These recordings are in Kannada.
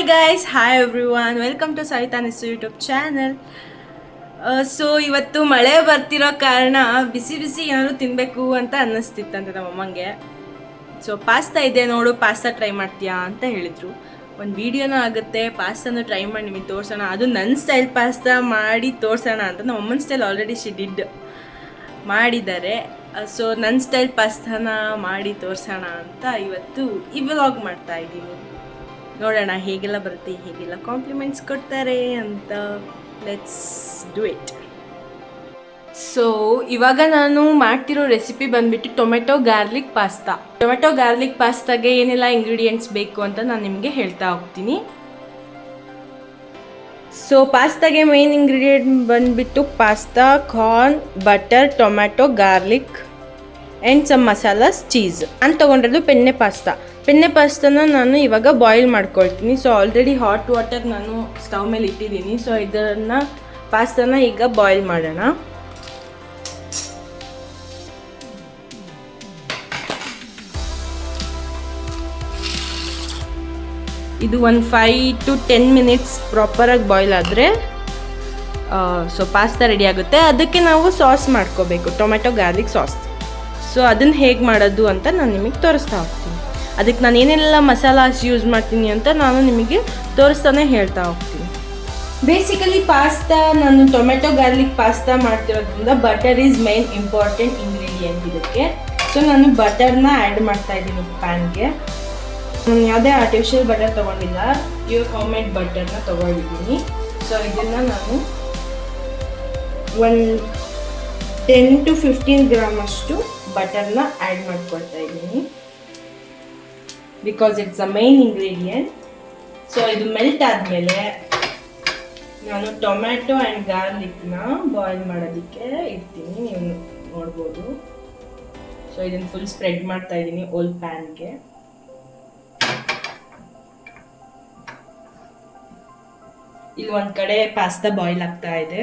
guys, hi everyone, welcome to Savita Nisu YouTube channel. So ಇವತ್ತು ಮಳೆ ಬರ್ತಿರೋ ಕಾರಣ ಬಿಸಿ ಬಿಸಿ ಏನಾದ್ರು ತಿನ್ನಬೇಕು ಅಂತ ಅನ್ನಿಸ್ತಿತ್ತಂತೆ ನಮ್ಮಮ್ಮಂಗೆ. ಸೊ ಪಾಸ್ತಾ ಇದೆ ನೋಡು, ಪಾಸ್ತಾ ಟ್ರೈ ಮಾಡ್ತೀಯಾ ಅಂತ ಹೇಳಿದರು. ಒಂದು ವಿಡಿಯೋನೂ ಆಗುತ್ತೆ, ಪಾಸ್ತಾನು ಟ್ರೈ ಮಾಡಿ ನಿಮಗೆ ತೋರಿಸೋಣ, ಅದು ನನ್ನ ಸ್ಟೈಲ್ ಪಾಸ್ತಾ ಮಾಡಿ ತೋರಿಸೋಣ ಅಂತ. ನಮ್ಮಮ್ಮನ ಸ್ಟೈಲ್ ಆಲ್ರೆಡಿ ಶಿಡಿಡ್ ಮಾಡಿದ್ದಾರೆ. ಸೊ ನನ್ನ ಸ್ಟೈಲ್ ಪಾಸ್ತಾನ ಮಾಡಿ ತೋರಿಸೋಣ ಅಂತ ಇವತ್ತು ಈ ವ್ಲಾಗ್ ಮಾಡ್ತಾ ಇದ್ದೀನಿ. ನೋಡೋಣ ಹೇಗೆಲ್ಲ ಬರುತ್ತೆ, ಹೇಗೆಲ್ಲ ಕಾಂಪ್ಲಿಮೆಂಟ್ಸ್ ಕೊಡ್ತಾರೆ ಅಂತ. Let's do it. ಸೊ ಇವಾಗ ನಾನು ಮಾಡ್ತಿರೋ ರೆಸಿಪಿ ಬಂದ್ಬಿಟ್ಟು tomato garlic pasta. Tomato garlic ಪಾಸ್ತಾಗೆ ಏನೆಲ್ಲ ಇಂಗ್ರೀಡಿಯೆಂಟ್ಸ್ ಬೇಕು ಅಂತ ನಾನು ನಿಮಗೆ ಹೇಳ್ತಾ ಹೋಗ್ತೀನಿ. ಸೊ ಪಾಸ್ತಾಗೆ ಮೇನ್ ಇಂಗ್ರೀಡಿಯೆಂಟ್ ಬಂದ್ಬಿಟ್ಟು pasta, corn, butter, tomato, garlic and some masalas, cheese. ನಾನು ತೊಗೊಂಡಿರೋದು ಪೆನ್ನೆ ಪಾಸ್ತಾ. ಪೆನ್ನೆ ಪಾಸ್ತಾನ ನಾನು ಇವಾಗ ಬಾಯ್ಲ್ ಮಾಡ್ಕೊಳ್ತೀನಿ. ಸೊ ಆಲ್ರೆಡಿ ಹಾಟ್ ವಾಟರ್ ನಾನು ಸ್ಟವ್ ಮೇಲೆ ಇಟ್ಟಿದ್ದೀನಿ. ಸೊ ಇದನ್ನು ಪಾಸ್ತಾನ ಈಗ ಬಾಯ್ಲ್ ಮಾಡೋಣ. ಇದು ಒಂದು 5 to 10 minutes ಪ್ರಾಪರಾಗಿ ಬಾಯ್ಲ್ ಆದರೆ ಸೊ ಪಾಸ್ತಾ ರೆಡಿ ಆಗುತ್ತೆ. ಅದಕ್ಕೆ ನಾವು ಸಾಸ್ ಮಾಡ್ಕೋಬೇಕು, ಟೊಮೆಟೊ ಗಾರ್ಲಿಕ್ ಸಾಸ್. ಸೊ ಅದನ್ನು ಹೇಗೆ ಮಾಡೋದು ಅಂತ ನಾನು ನಿಮಗೆ ತೋರಿಸ್ತಾ ಹೋಗ್ತೀನಿ. ಅದಕ್ಕೆ ನಾನು ಏನೆಲ್ಲ ಮಸಾಲಾಸ್ ಯೂಸ್ ಮಾಡ್ತೀನಿ ಅಂತ ನಾನು ನಿಮಗೆ ತೋರಿಸ್ತಾನೆ ಹೇಳ್ತಾ ಹೋಗ್ತೀನಿ. ಬೇಸಿಕಲಿ ಪಾಸ್ತಾ ನಾನು ಟೊಮೆಟೊ ಗಾರ್ಲಿಕ್ ಪಾಸ್ತಾ ಮಾಡ್ತಿರೋದ್ರಿಂದ butter is main important ingredient ಇದಕ್ಕೆ. ಸೊ ನಾನು ಬಟರ್ನ ಆ್ಯಡ್ ಮಾಡ್ತಾ ಇದ್ದೀನಿ ಪ್ಯಾನ್ಗೆ. ನಾನು ಯಾವುದೇ ಆರ್ಟಿಫಿಷಿಯಲ್ ಬಟರ್ ತೊಗೊಂಡಿಲ್ಲ, ಪ್ಯೂರ್ ಹೋಮ್ ಮೇಡ್ ಬಟರ್ನ ತೊಗೊಂಡಿದ್ದೀನಿ. ಸೊ ಇದನ್ನು ನಾನು ಒಂದು 10 to 15 ಗ್ರಾಮ್ ಅಷ್ಟು ಬಟರ್ನ ಆ್ಯಡ್ ಮಾಡ್ಕೊಳ್ತಾ ಇದ್ದೀನಿ. Because it's a main ingredient. So ಇದು ಮೆಲ್ಟ್ ಆದಮೇಲೆ ನಾನು ಟೊಮ್ಯಾಟೊ ಆ್ಯಂಡ್ ಗಾರ್ಲಿಕ್ನ ಬಾಯ್ಲ್ ಮಾಡೋದಕ್ಕೆ ಇಡ್ತೀನಿ. ನೀವು ನೋಡ್ಬೋದು. ಸೊ ಇದನ್ನು ಫುಲ್ ಸ್ಪ್ರೆಡ್ ಮಾಡ್ತಾ ಇದ್ದೀನಿ ಓಲ್ ಪ್ಯಾನ್ಗೆ. ಇಲ್ಲಿ ಒಂದು ಕಡೆ ಪಾಸ್ತಾ ಬಾಯ್ಲ್ ಆಗ್ತಾ ಇದೆ.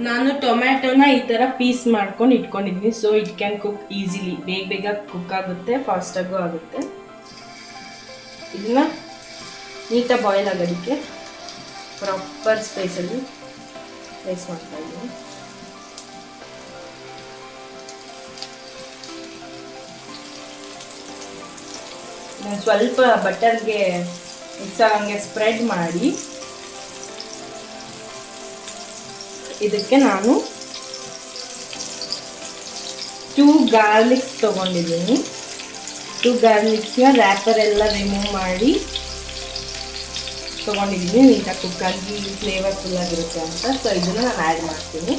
ನಾನು ಟೊಮ್ಯಾಟೊನ ಈ ಥರ ಪೀಸ್ ಮಾಡ್ಕೊಂಡು ಇಟ್ಕೊಂಡಿದ್ದೀನಿ. So it can cook easily, ಬೇಗ ಕುಕ್ ಆಗುತ್ತೆ, ಫಾಸ್ಟಾಗೂ ಆಗುತ್ತೆ. ಇದನ್ನ ನೀಟಾಗಿ ಬಾಯ್ಲ್ ಆಗೋದಕ್ಕೆ ಪ್ರಾಪರ್ ಸ್ಪೇಸಲ್ಲಿ ಪ್ಲೇಸ್ ಮಾಡ್ತಾ ಇದ್ದೀನಿ. ನಾನು ಸ್ವಲ್ಪ ಬಟರ್ಗೆ ಹಂಗೆ ಸ್ಪ್ರೆಡ್ ಮಾಡಿ ಇದಕ್ಕೆ ನಾನು 2 ಗಾರ್ಲಿಕ್ಸ್ ತೊಗೊಂಡಿದ್ದೀನಿ. 2 ಗಾರ್ಲಿಕ್ಸ್ನ ರ್ಯಾಪರ್ ಎಲ್ಲ ರಿಮೂವ್ ಮಾಡಿ ತೊಗೊಂಡಿದ್ದೀನಿ, ನೀಟಾಗಿ ಕುಕ್ಕಾಗಿ ಫ್ಲೇವರ್ಫುಲ್ ಆಗಿರುತ್ತೆ ಅಂತ. ಸೊ ಇದನ್ನು ನಾನು ಆ್ಯಡ್ ಮಾಡ್ತೀನಿ.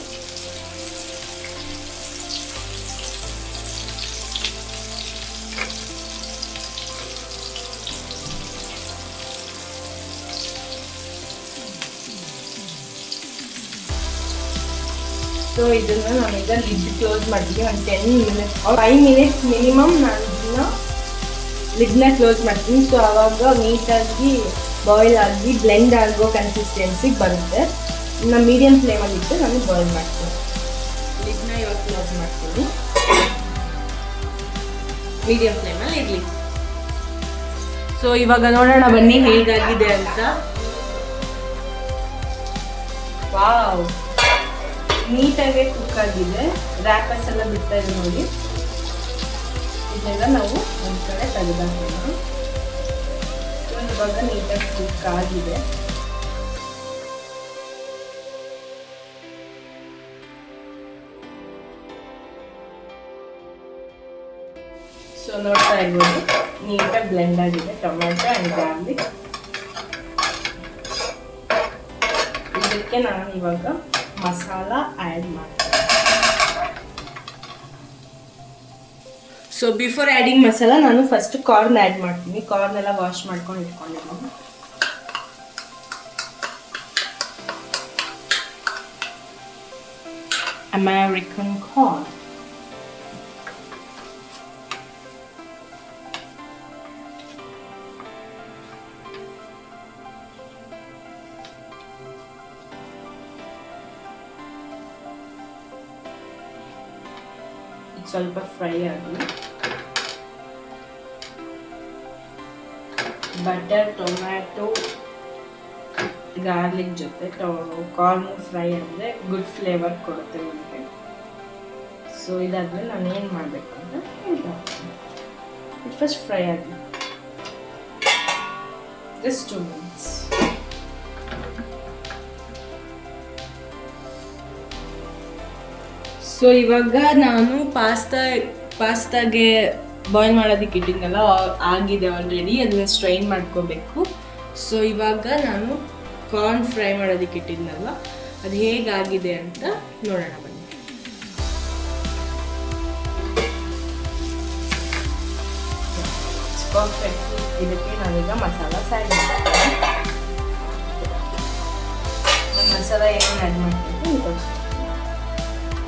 ಸೊ ಇದನ್ನು ನಾನೀಗ ಲಿಡ್ ಕ್ಲೋಸ್ ಮಾಡ್ತೀನಿ. ಒಂದು 10 minutes 5 minutes ಮಿನಿಮಮ್ ನಾನು ಇದನ್ನು ಲಿಡ್ನ ಕ್ಲೋಸ್ ಮಾಡ್ತೀನಿ. ಸೊ ಆವಾಗ ನೀಟಾಗಿ ಬಾಯ್ಲ್ ಆಗಿ ಬ್ಲೆಂಡ್ ಆಗೋ ಕನ್ಸಿಸ್ಟೆನ್ಸಿಗೆ ಬರುತ್ತೆ. ಇನ್ನು ಮೀಡಿಯಮ್ ಫ್ಲೇಮಲ್ಲಿ ಇಟ್ಟು ನಾನು ಬಾಯ್ಲ್ ಮಾಡ್ತೀನಿ. ಲಿಡ್ನ ಇವಾಗ ಕ್ಲೋಸ್ ಮಾಡ್ತೀನಿ. ಮೀಡಿಯಮ್ ಫ್ಲೇಮಲ್ಲಿ ಇರಲಿ. ಸೊ ಇವಾಗ ನೋಡೋಣ ಬನ್ನಿ ಹೇಗಾಗಿದೆ ಅಂತ. ವಾವ್, ನೀಟಾಗಿ ಕುಕ್ ಆಗಿದೆ. ರ್ಯಾಪರ್ಸ್ ಎಲ್ಲ ಬಿಡ್ತಾ ಇದೆ ನೋಡಿ. ಇದನ್ನೆಲ್ಲ ನಾವು ಒಂದು ಕಡೆ ತೆಗೆದಾಕೋಣ. ಇವಾಗ ನೀಟಾಗಿ ಕುಕ್ ಆಗಿದೆ. ಸೊ ನೋಡ್ತಾ ಇರ್ಬೋದು, ನೀಟಾಗಿ ಬ್ಲೆಂಡ್ ಆಗಿದೆ ಟೊಮ್ಯಾಟೊ ಆ್ಯಂಡ್ ಗಾರ್ಲಿಕ್. ಇದಕ್ಕೆ ನಾನು ಇವಾಗ ಮಸಾಲ ಆ್ಯಡ್ ಮಾಡ್ತೀನಿ. ಸೊ ಬಿಫೋರ್ ಆ್ಯಡಿಂಗ್ ಮಸಾಲ ನಾನು ಫಸ್ಟ್ ಕಾರ್ನ್ ಆ್ಯಡ್ ಮಾಡ್ತೀನಿ. ಕಾರ್ನ್ ಎಲ್ಲ ವಾಶ್ ಮಾಡ್ಕೊಂಡು ಇಟ್ಕೊಂಡಿದ್ದೀನಿ. American corn. ಸ್ವಲ್ಪ ಫ್ರೈ ಆಗಲಿ. ಬಟರ್, ಟೊಮ್ಯಾಟೊ, ಗಾರ್ಲಿಕ್ ಜೊತೆ ಕಾರ್ನ್ ಫ್ರೈ ಅಂದರೆ ಗುಡ್ ಫ್ಲೇವರ್ ಕೊಡುತ್ತೆ ನಿಮಗೆ. ಸೊ ಇದಾದ್ಮೇಲೆ ನಾನು ಏನು ಮಾಡಬೇಕು ಅಂತ ಹೇಳ್ತಾ ಹೋಗ್ತೀನಿ. ಇಟ್ ಫಸ್ಟ್ ಫ್ರೈ ಆಗಲಿ, ಜಸ್ಟ್ 2 minutes. ಸೊ ಇವಾಗ ನಾನು ಪಾಸ್ತಾಗೆ ಬಾಯ್ಲ್ ಮಾಡೋದಕ್ಕೆ ಇಟ್ಟಿದ್ದೆಲ್ಲ ಆಗಿದೆ ಆಲ್ರೆಡಿ, ಅದನ್ನ ಸ್ಟ್ರೈನ್ ಮಾಡ್ಕೋಬೇಕು. ಸೊ ಇವಾಗ ನಾನು ಕಾರ್ನ್ ಫ್ರೈ ಮಾಡೋದಕ್ಕೆ ಇಟ್ಟಿದ್ನಲ್ವ, ಅದು ಹೇಗಾಗಿದೆ ಅಂತ ನೋಡೋಣ ಬನ್ನಿ. ಪರ್ಫೆಕ್ಟ್. ಇದಕ್ಕೆ ನಾವೀಗ ಮಸಾಲ ಆ್ಯಡ್ ಮಾಡ್ತೀನಿ. ಮಸಾಲ ಏನು ಆ್ಯಡ್ ಮಾಡ್ತೀನಿ,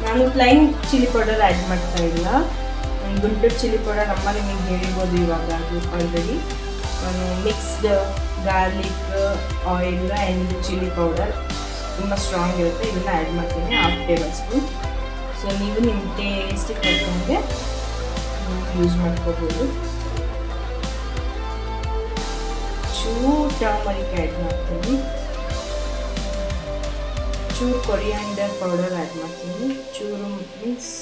ನಾನು ಪ್ಲೈನ್ ಚಿಲ್ಲಿ ಪೌಡರ್ ಆ್ಯಡ್ ಮಾಡ್ತಾ ಇಲ್ಲ. ಗುಂಟೂರು ಚಿಲ್ಲಿ ಪೌಡರ್ ಅಮ್ಮ ನಿಮಗೆ ಹೇಳಿರ್ಬೋದು ಇವಾಗ, ಅದು ಆಲ್ರೆಡಿ. ನಾನು mixed garlic, oil and chilli powder ತುಂಬ ಸ್ಟ್ರಾಂಗ್ ಇರುತ್ತೆ, ಇದನ್ನು ಆ್ಯಡ್ ಮಾಡ್ತೀನಿ 1/2 tablespoon. ಸೊ ನೀವು ನಿಮ್ಮ ಟೇಸ್ಟಿಗೆ ತಕ್ಕಂಗೆ ಯೂಸ್ ಮಾಡ್ಕೋಬೋದು. ಚೂರು ಟರ್ಮರಿಕ್ ಆ್ಯಡ್ ಮಾಡ್ತೀನಿ, ಚೂರು ಕೊರಿಯಾಂಡರ್ ಪೌಡರ್ ಆ್ಯಡ್ ಮಾಡ್ತೀನಿ, ಚೂರು ಮೀನ್ಸ್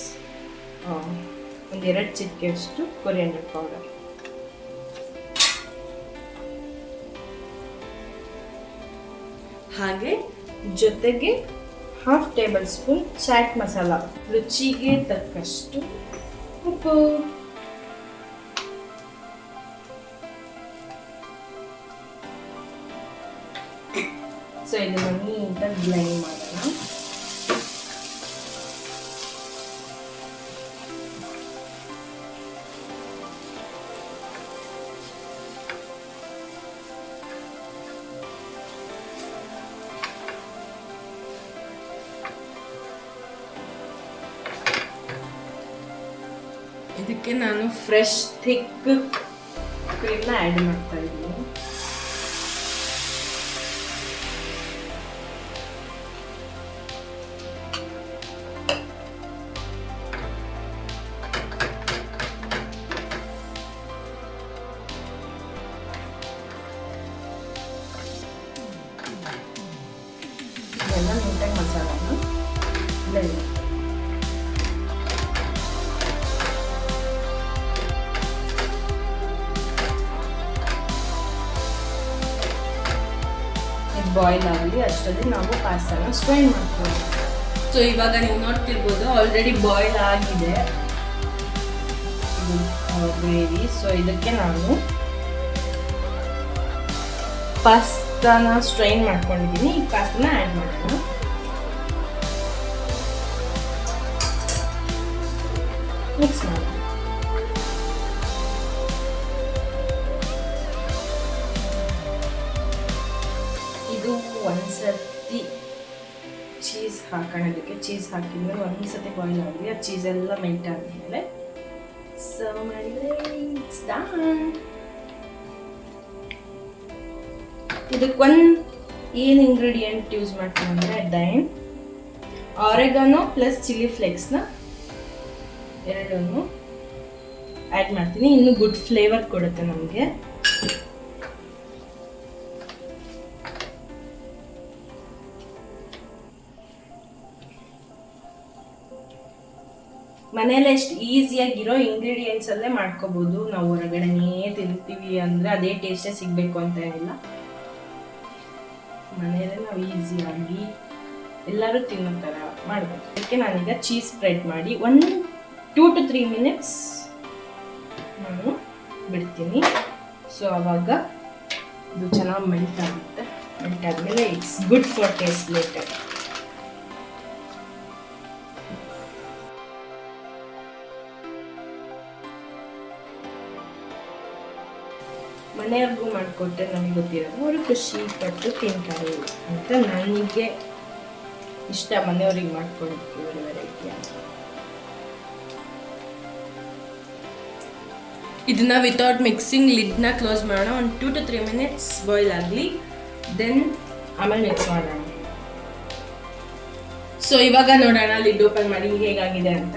1-2 ಚಿಟಿಕೆಯಷ್ಟು ಕೊರಿಯಾಂಡರ್ ಪೌಡರ್. ಹಾಗೆ ಜೊತೆಗೆ 1/2 tablespoon ಚಾಟ್ ಮಸಾಲ, ರುಚಿಗೆ ತಕ್ಕಷ್ಟು ಉಪ್ಪು. ಸೊ ಇದನ್ನು ನೀಟಾಗಿ ಬ್ಲೆಂಡ್ ಮಾಡೋಣ. ಇದಕ್ಕೆ ನಾನು ಫ್ರೆಶ್ ಥಿಕ್ ಕ್ರೀಮ್ನ ಆ್ಯಡ್ ಮಾಡ್ತಾ ಇದ್ದೀನಿ. ಇದೆಲ್ಲ ನೀಟಾಗಿ ಮಸಾಲನ ಬ್ಲೆಂಡ್. ಬಾಯ್ಲ್ ಆಗಲಿ ಅಷ್ಟರಲ್ಲಿ ನಾವು ಪಾಸ್ತಾನ ಸ್ಟ್ರೈನ್ ಮಾಡ್ತೀವಿ. ಸೊ ಇವಾಗ ನೀವು ನೋಡ್ತಿರ್ಬೋದು ಆಲ್ರೆಡಿ ಬಾಯ್ಲ್ ಆಗಿದೆ ಗ್ರೇವಿ. ಸೊ ಇದಕ್ಕೆ ನಾನು ಪಾಸ್ತಾನ ಸ್ಟ್ರೈನ್ ಮಾಡ್ಕೊಂಡಿದ್ದೀನಿ. ಈ ಪಾಸ್ತಾನ ಆ್ಯಡ್ ಮಾಡೋಣ. ಮಿಕ್ಸ್ ಮಾಡೋಣ. ಇದು ಒಂದ್ಸತಿ ಚೀಸ್ ಹಾಕೋಣದಕ್ಕೆ, ಚೀಸ್ ಹಾಕಿದ್ಮೇಲೆ ಒಂದ್ಸತಿ ಬಾಯ್ಲ್ ಆಗಲಿ, ಆ ಚೀಸ್ ಎಲ್ಲ ಮೆಲ್ಟ್ ಆದಮೇಲೆ ಸರ್ವ್ ಮಾಡಿದರೆ ಇಟ್ಸ್ ಡನ್. ಇದಕ್ಕೊಂದು ಏನು ಇಂಗ್ರೀಡಿಯೆಂಟ್ ಯೂಸ್ ಮಾಡ್ತೀನಿ ಅಂದರೆ ಡೈನ್ ಆರೆಗಾನೋ ಪ್ಲಸ್ ಚಿಲ್ಲಿ ಫ್ಲೇಕ್ಸ್ನ ಎರಡನ್ನೂ ಆ್ಯಡ್ ಮಾಡ್ತೀನಿ. ಇನ್ನೂ ಗುಡ್ ಫ್ಲೇವರ್ ಕೊಡುತ್ತೆ ನಮಗೆ. ಮನೇಲಿ ಎಷ್ಟು ಈಸಿಯಾಗಿರೋ ಇಂಗ್ರೀಡಿಯೆಂಟ್ಸಲ್ಲೇ ಮಾಡ್ಕೋಬೋದು. ನಾವು ಹೊರಗಡೆನೇ ತಿಂತೀವಿ ಅಂದರೆ ಅದೇ ಟೇಸ್ಟೇ ಸಿಗಬೇಕು ಅಂತ ಏನಿಲ್ಲ, ಮನೆಯಲ್ಲೇ ನಾವು ಈಸಿಯಾಗಿ ಎಲ್ಲರೂ ತಿನ್ನೋ ಥರ ಮಾಡಬೇಕು. ಅದಕ್ಕೆ ನಾನೀಗ ಚೀಸ್ ಸ್ಪ್ರೆಡ್ ಮಾಡಿ 2 to 3 minutes ನಾನು ಬಿಡ್ತೀನಿ. ಸೊ ಆವಾಗ ಇದು ಚೆನ್ನಾಗಿ ಮೆಲ್ಟ್ ಆಗುತ್ತೆ. ಮೆಲ್ಟ್ ಆದಮೇಲೆ it's good for taste later. ಮನೆಯವ್ರಿಗೂ ಮಾಡಿಕೊಟ್ಟೆ ನಮಗೆ ಗೊತ್ತಿರೋದು, ಅವರು ಖುಷಿ ಪಟ್ಟು ತಿಂತಾರೆ ಅಂತ ನನಗೆ ಇಷ್ಟ ಮನೆಯವ್ರಿಗೆ ಮಾಡ್ಕೊಡೋಕ್ಕೆ ವೆರೈಟಿ ಅಂತ. ಇದನ್ನ ವಿತೌಟ್ ಮಿಕ್ಸಿಂಗ್ ಲಿಡ್ನ ಕ್ಲೋಸ್ ಮಾಡೋಣ. 2 to 3 minutes ಬಾಯ್ಲ್ ಆಗಲಿ, ದೆನ್ ಆಮೇಲೆ ಮಿಕ್ಸ್ ಮಾಡೋಣ. ಸೊ ಇವಾಗ ನೋಡೋಣ ಲಿಡ್ ಓಪನ್ ಮಾಡಿ ಹೇಗಾಗಿದೆ ಅಂತ.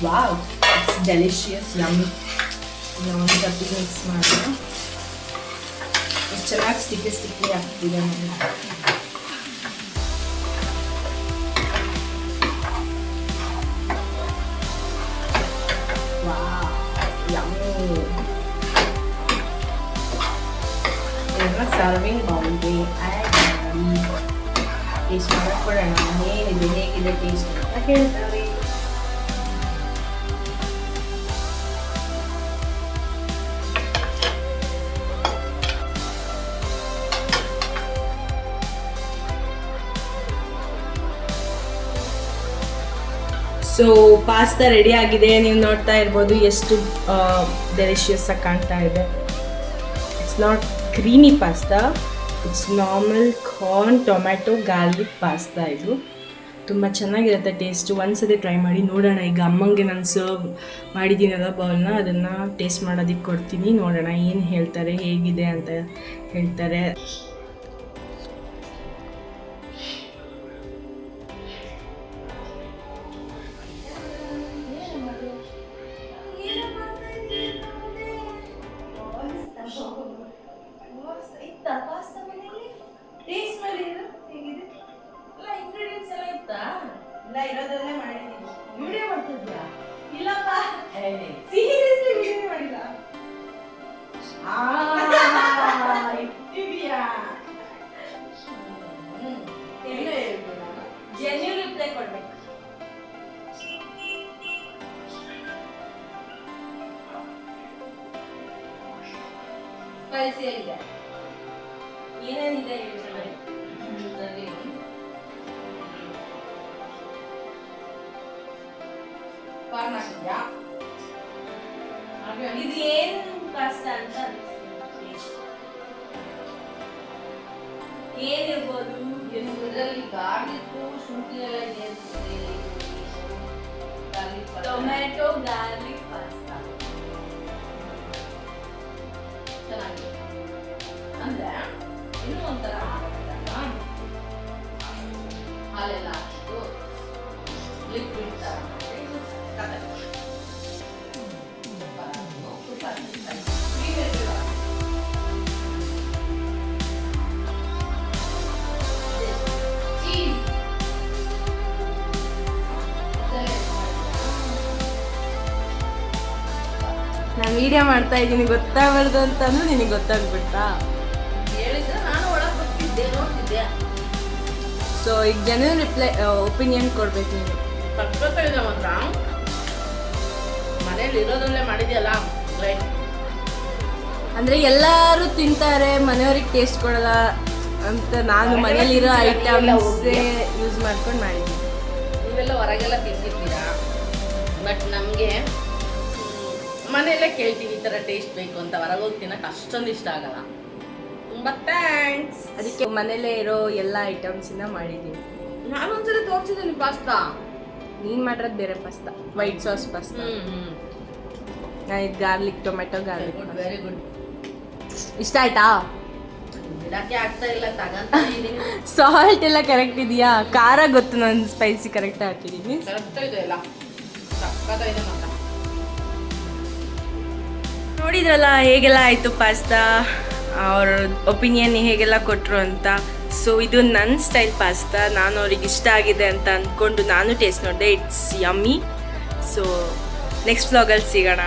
Wow, it's delicious, yummy. ಒಂದು ಸರ್ತಿ ಮಿಕ್ಸ್ ಮಾಡೋಣ. ಚೆನ್ನಾಗಿ ಸ್ಟಿಕ್ಕಿ ಆಗ್ತಿದೆ ನೋಡಿ. ಸರ್ವಿಂಗ್ ಬೌಲ್ಗೆ ಆ್ಯಡ್ ಮಾಡಿ ಟೇಸ್ಟ್ ಮಾಡಿಕೊಡೋಣ. ಹೇಗಿದೆ ಟೇಸ್ಟ್ ಅಂತ ಹೇಳ್ತಾರೆ. ಸೊ ಪಾಸ್ತಾ ರೆಡಿ ಆಗಿದೆ. ನೀವು ನೋಡ್ತಾ ಇರ್ಬೋದು ಎಷ್ಟು ಡೆಲಿಷಿಯಸ್ ಆಗಿ ಕಾಣ್ತಾ ಇದೆ. It's not creamy pasta, it's normal corn tomato garlic pasta. ಇದು ತುಂಬ ಚೆನ್ನಾಗಿರುತ್ತೆ ಟೇಸ್ಟು. ಒಂದ್ಸತಿ ಟ್ರೈ ಮಾಡಿ ನೋಡೋಣ. ಈಗ ಅಮ್ಮಂಗೆ ನಾನು ಸರ್ವ್ ಮಾಡಿದ್ದೀನಲ್ಲ ಬೌಲ್ನ, ಅದನ್ನು ಟೇಸ್ಟ್ ಮಾಡೋದಕ್ಕೆ ಕೊಡ್ತೀನಿ. ನೋಡೋಣ ಏನು ಹೇಳ್ತಾರೆ, ಹೇಗಿದೆ ಅಂತ ಹೇಳ್ತಾರೆ. ಟೇಸ್ಟ್ ಮಾಡಿ ಹೇಗಿದೆ? ಇಲ್ಲ ಇಂಗ್ರೀಡಿಯೆಂಟ್ಸ್ ಎಲ್ಲ ಇತ್ತಾ? ಇಲ್ಲ, ಇರೋದನ್ನೇ ಮಾಡಿದ್ದೀನಿ. ವಿಡಿಯೋ ಮಾಡ್ತಿದ್ಯಾ? ಇಲ್ಲಪ್ಪ, ಸೀರಿಯಸ್ಲಿ ವಿಡಿಯೋ ಮಾಡಿಲ್ಲ. ಇಟ್ಟಿದ್ಯಾ? ಜೆನ್ಯೂನ್ ರಿಪ್ಲೈ ಕೊಡ್ಬೇಕು. ಸ್ಪೈಸಿ ಆಗಿದೆ. ಏನೇನಿದೆ ಹೇಳ್ತಾರೆ? ಇದು ಏನು ಪಾಸ್ತಾ ಅಂತ ಏನಿರ್ಬೋದು? ಇದರಲ್ಲಿ ಗಾರ್ಲಿಕ್ ಶುಂಠಿ ಎಲ್ಲ ಇದೆ. ಟೊಮ್ಯಾಟೊ ಗಾರ್ಲಿಕ್ ಪಾಸ್ತಾ ಚೆನ್ನಾಗಿದೆ. ಅಂದ್ರೆ ಇನ್ನೂ ಒಂಥರ ಹಾಲೆಲ್ಲ ಹಾಕಿದ್ದು ಲಿಕ್ವಿಡ್ ಥರ ನಾನು ವಿಡಿಯೋ ಮಾಡ್ತಾ ಇದ್ದೀನಿ, ಗೊತ್ತಾಗಬಾರ್ದು ಅಂತಂದ್ರೆ ನಿನಗೆ ಗೊತ್ತಾಗ್ಬಿಟ್ಟ. ಹೇಳಿದ್ರೆ ನಾನು ಒಳಗೆ ಬರ್ತಿದ್ದೆ, ನೋಡ್ತಿದ್ದೆ. ಸೊ ಈಗ ಜೆನ್ಯೂನ್ ರಿಪ್ಲೈ ಒಪಿನಿಯನ್ ಕೊಡ್ಬೇಕು ನೀನು. ಸಕ್ಕತ್ತಾಗಿದೆ ಮಾತ್ರ. ಮನೇಲಿ ಇರೋದಲ್ಲೇ ಮಾಡಿದ್ಯಲ್ಲ, ಅಂದರೆ ಎಲ್ಲರೂ ತಿಂತಾರೆ, ಮನೆಯವ್ರಿಗೆ ಟೇಸ್ಟ್ ಕೊಡಲ್ಲ ಅಂತ ನಾನು ಮನೇಲಿರೋ ಐಟಮ್ಸೇ ಯೂಸ್ ಮಾಡ್ಕೊಂಡು ಮಾಡಿದ್ದೀನಿ. ನೀವೆಲ್ಲ ಹೊರಗೆಲ್ಲ ತಿಂತಿರ್ತೀರಾ, ಬಟ್ ನಮಗೆ ಮನೆಯಲ್ಲೇ ಕೇಳ್ತೀವಿ ಈ ಥರ ಟೇಸ್ಟ್ ಬೇಕು ಅಂತ. ಹೊರಗೆ ಹೋಗಿ ತಿನ್ನಕ್ಕೆ ಅಷ್ಟೊಂದು ಇಷ್ಟ ಆಗಲ್ಲ. ತುಂಬ ಥ್ಯಾಂಕ್ಸ್. ಅದಕ್ಕೆ ಮನೇಲೇ ಇರೋ ಎಲ್ಲ ಐಟಮ್ಸಿಂದ ಮಾಡಿದ್ದೀನಿ. ನಾನು ಒಂದ್ಸರಿ ತೋರಿಸಿದ್ದೀನಿ ಪಾಸ್ತಾ. ನೀನು ಮಾಡಿರೋದು ಬೇರೆ ಪಾಸ್ತಾ, ವೈಟ್ ಸಾಸ್ ಪಾಸ್ತಾ. ನಾನು ಇದು garlic tomato garlic. Very good. ಇಷ್ಟ ಆಯ್ತಾ? ಬಿಡಕ್ಕೆ ಆಗ್ತಾ ಇಲ್ಲ, ತಗಂತೀನಿ. ಸಾಲ್ಟ್ ಎಲ್ಲ ಕರೆಕ್ಟ್ ಇದೆಯಾ? ಖಾರ ಗೊತ್ತು, ನಾನು ಸ್ಪೈಸಿ ಕರೆಕ್ಟ್ ಹಾಕಿದ್ದೀನಿ. ಕರೆಕ್ಟ್ ಇದೆ ಎಲ್ಲ, ಸಕ್ಕತ್ತಾಗಿದೆ ಮಾತ್ರ. ನೋಡಿದ್ರಲ್ಲ ಹೇಗೆಲ್ಲ ಆಯಿತು ಪಾಸ್ತಾ, ಅವ್ರ ಒಪಿನಿಯನ್ ಹೇಗೆಲ್ಲ ಕೊಟ್ಟರು ಅಂತ. ಸೊ ಇದು ನನ್ನ ಸ್ಟೈಲ್ ಪಾಸ್ತಾ. ನಾನು ಅವ್ರಿಗೆ ಇಷ್ಟ ಆಗಿದೆ ಅಂತ ಅಂದ್ಕೊಂಡು ನಾನು ಟೇಸ್ಟ್ ನೋಡಿದೆ. It's yummy. ಸೊ ನೆಕ್ಸ್ಟ್ ವ್ಲಾಗಲ್ಲಿ ಸಿಗೋಣ.